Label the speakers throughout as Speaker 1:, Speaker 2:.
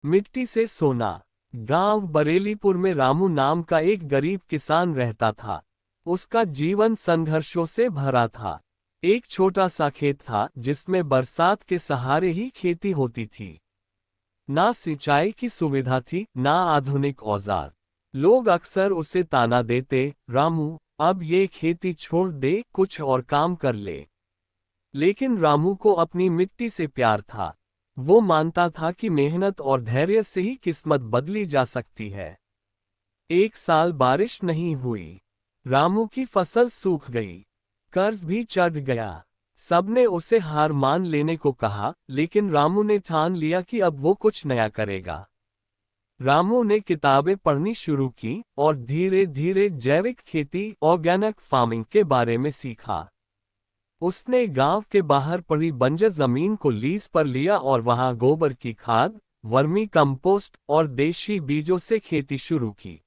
Speaker 1: मिट्टी से सोना। गांव बरेलीपुर में रामू नाम का एक गरीब किसान रहता था। उसका जीवन संघर्षों से भरा था। एक छोटा सा खेत था जिसमें बरसात के सहारे ही खेती होती थी। ना सिंचाई की सुविधा थी, ना आधुनिक औजार। लोग अक्सर उसे ताना देते, रामू अब ये खेती छोड़ दे, कुछ और काम कर ले। लेकिन रामू को अपनी मिट्टी से प्यार था। वो मानता था कि मेहनत और धैर्य से ही किस्मत बदली जा सकती है। एक साल बारिश नहीं हुई। रामू की फसल सूख गई। कर्ज भी चढ़ गया। सबने उसे हार मान लेने को कहा, लेकिन रामू ने ठान लिया कि अब वो कुछ नया करेगा। रामू ने किताबें पढ़नी शुरू की और धीरे धीरे जैविक खेती, ऑर्गेनिक फार्मिंग के बारे में सीखा। उसने गांव के बाहर पड़ी बंजर जमीन को लीज पर लिया और वहां गोबर की खाद, वर्मी कंपोस्ट और देशी बीजों से खेती शुरू की।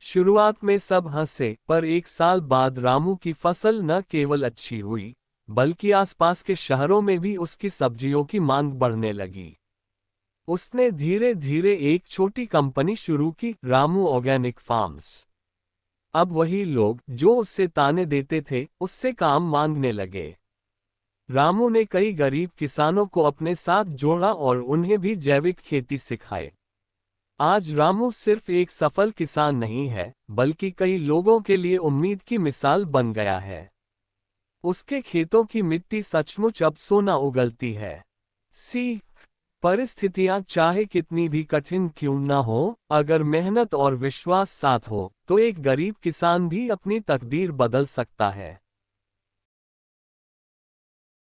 Speaker 1: शुरुआत में सब हंसे, पर एक साल बाद रामू की फसल न केवल अच्छी हुई, बल्कि आसपास के शहरों में भी उसकी सब्जियों की मांग बढ़ने लगी। उसने धीरे धीरे एक छोटी कंपनी शुरू की, रामू ऑर्गेनिक फार्म्स। अब वही लोग जो उससे ताने देते थे, उससे काम मांगने लगे। रामू ने कई गरीब किसानों को अपने साथ जोड़ा और उन्हें भी जैविक खेती सिखाई। आज रामू सिर्फ एक सफल किसान नहीं है, बल्कि कई लोगों के लिए उम्मीद की मिसाल बन गया है। उसके खेतों की मिट्टी सचमुच अब सोना उगलती है। सीख: परिस्थितियां चाहे कितनी भी कठिन क्यों न हो, अगर मेहनत और विश्वास साथ हो, तो एक गरीब किसान भी अपनी तकदीर बदल सकता है।